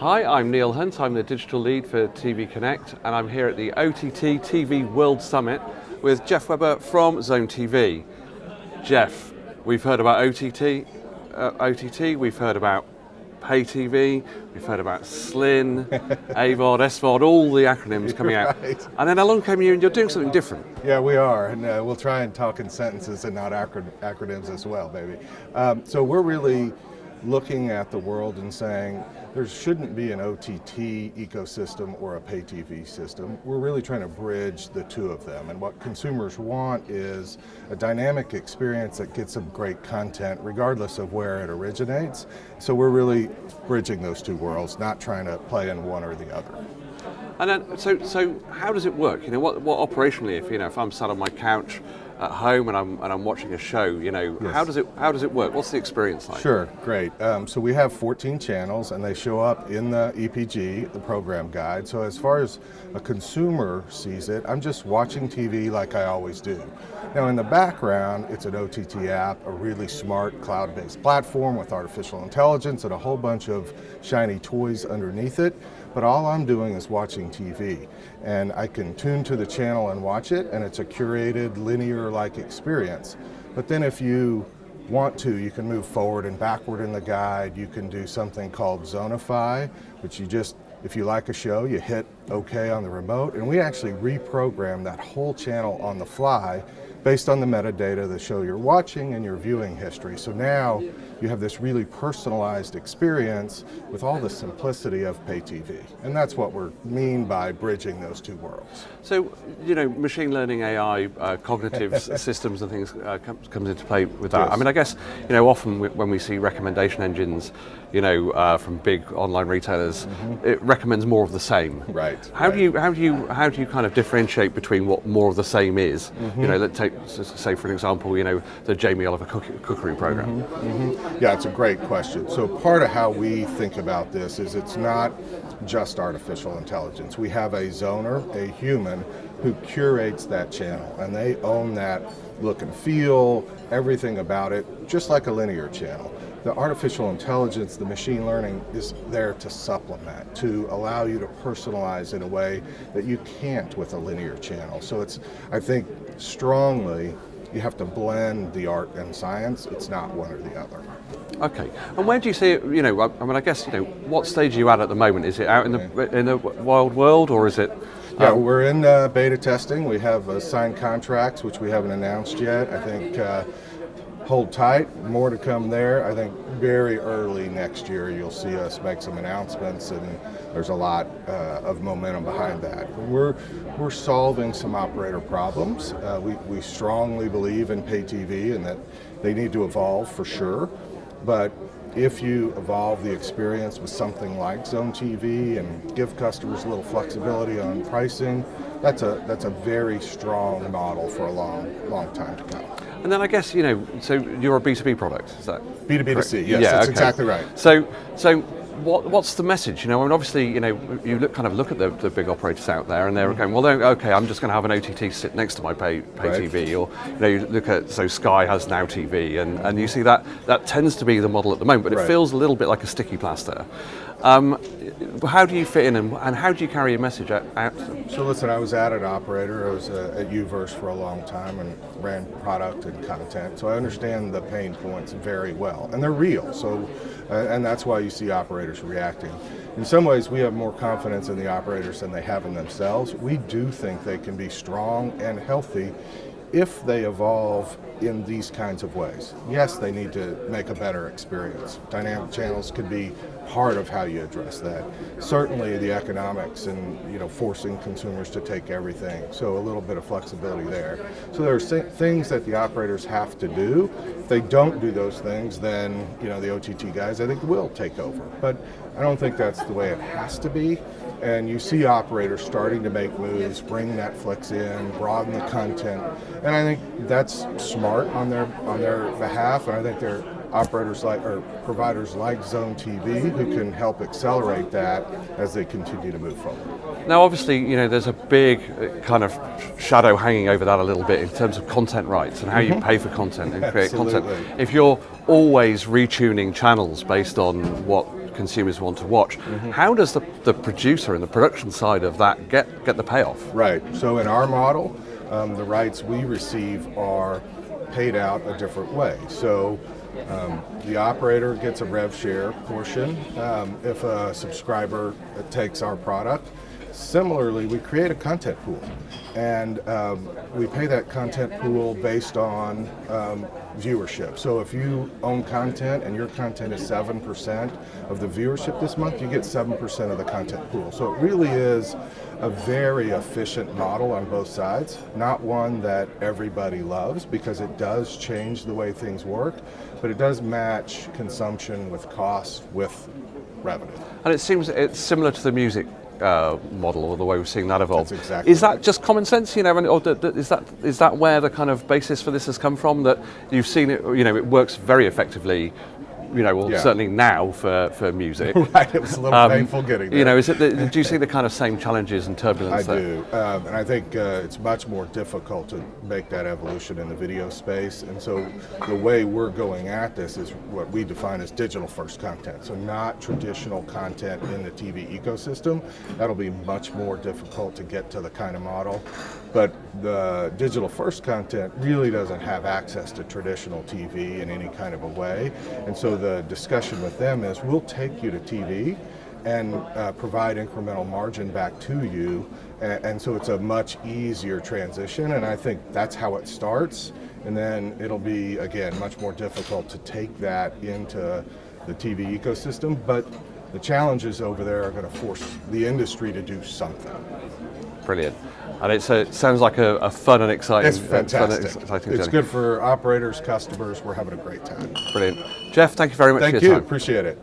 Hi, I'm Neil Hunt. I'm the digital lead for TV Connect, and I'm here at the OTT TV World Summit with Jeff Webber from ZoneTV. Jeff, we've heard about OTT, we've heard about Pay TV, we've heard about SLIN, AVOD, SVOD, all the acronyms coming out. Right. And then along came you and you're doing something different. Yeah, we are, and we'll try and talk in sentences and not acronyms as well, baby. So we're really looking at the world and saying there shouldn't be an OTT ecosystem or a pay TV system. We're really trying to bridge the two of them, and what consumers want is a dynamic experience that gets them great content regardless of where it originates. So we're really bridging those two worlds, not trying to play in one or the other. And then, so how does it work? You know, what operationally, if I'm sat on my couch at home and I'm watching a show, yes. how does it work? What's the experience like? Sure, great. So we have 14 channels, and they show up in the EPG, the program guide. So as far as a consumer sees it, I'm just watching TV like I always do. Now in the background, it's an OTT app, a really smart cloud-based platform with artificial intelligence and a whole bunch of shiny toys underneath it. But all I'm doing is watching TV, and I can tune to the channel and watch it, and it's a curated, linear-like experience. But then if you want to, you can move forward and backward in the guide. You can do something called Zonify, which if you like a show, you hit OK on the remote, and we actually reprogram that whole channel on the fly based on the metadata of the show you're watching and your viewing history. So now you have this really personalized experience with all the simplicity of pay TV. And that's what we mean by bridging those two worlds. So, machine learning, AI, cognitive systems and things comes into play with that. Yes. I mean, I guess, often when we see recommendation engines, from big online retailers, it recommends more of the same. Right. How do you kind of differentiate between what more of the same is? Let's say for an example, the Jamie Oliver cookery program. Yeah, it's a great question. So part of how we think about this is it's not just artificial intelligence. We have a zoner, a human, who curates that channel, and they own that look and feel, everything about it, just like a linear channel. The artificial intelligence, the machine learning, is there to supplement, to allow you to personalize in a way that you can't with a linear channel. So I think strongly, you have to blend the art and science. It's not one or the other. Okay, and where do you see it? I guess what stage are you at the moment? Is it out in the wild world, or is it? Yeah, we're in beta testing. We have signed contracts, which we haven't announced yet. I think hold tight, more to come there. I think very early next year you'll see us make some announcements, and there's a lot of momentum behind that. We're solving some operator problems. We strongly believe in pay TV and that they need to evolve for sure. But if you evolve the experience with something like ZoneTV and give customers a little flexibility on pricing, that's a very strong model for a long time to come. And then I guess, so you're a B2B product, is that B2B2C, yes, yeah, that's okay. exactly right. So what's the message? obviously, you look at the big operators out there, and they're going, well, okay, I'm just going to have an OTT sit next to my pay right. TV, or you look at Sky has Now TV, and you see that tends to be the model at the moment, but it right. feels a little bit like a sticky plaster. How do you fit in, and how do you carry your message out? So listen, I was at an operator. I was at Uverse for a long time and ran product and content. So I understand the pain points very well, and they're real. So, and that's why you see operators reacting. In some ways, we have more confidence in the operators than they have in themselves. We do think they can be strong and healthy if they evolve in these kinds of ways. Yes, they need to make a better experience. Dynamic channels could be part of how you address that. Certainly the economics and forcing consumers to take everything, so a little bit of flexibility there. So there are things that the operators have to do. If they don't do those things, then the OTT guys, I think, will take over. But I don't think that's the way it has to be. And you see operators starting to make moves, bring Netflix in, broaden the content, and I think that's smart on their behalf. And I think they're operators or providers like ZoneTV who can help accelerate that as they continue to move forward. Now, obviously, there's a big kind of shadow hanging over that a little bit in terms of content rights and how you pay for content and create content. If you're always retuning channels based on what consumers want to watch. How does the producer and the production side of that get the payoff? Right. So in our model, the rights we receive are paid out a different way. So the operator gets a rev share portion if a subscriber takes our product. Similarly, we create a content pool, and we pay that content pool based on viewership. So if you own content and your content is 7% of the viewership this month, you get 7% of the content pool. So it really is a very efficient model on both sides, not one that everybody loves because it does change the way things work, but it does match consumption with cost with revenue. And it seems it's similar to the music model, or the way we're seeing that evolve. That's exactly is that right. just common sense, or is that where the kind of basis for this has come from? That you've seen it, it works very effectively, certainly now for music. Right, it was a little painful getting there. Do you see the kind of same challenges and turbulence I there? do, and I think it's much more difficult to make that evolution in the video space. And so the way we're going at this is what we define as digital first content. So not traditional content in the TV ecosystem. That'll be much more difficult to get to the kind of model. But the digital first content really doesn't have access to traditional TV in any kind of a way. And so the discussion with them is, we'll take you to TV and provide incremental margin back to you. And so it's a much easier transition, and I think that's how it starts. And then it'll be, again, much more difficult to take that into the TV ecosystem. But the challenges over there are going to force the industry to do something. Brilliant. And it sounds like a fun and exciting. It's fantastic. Exciting it's journey. good for operators, customers. We're having a great time. Brilliant. Jeff, thank you very much for Thank your you. time. Appreciate it.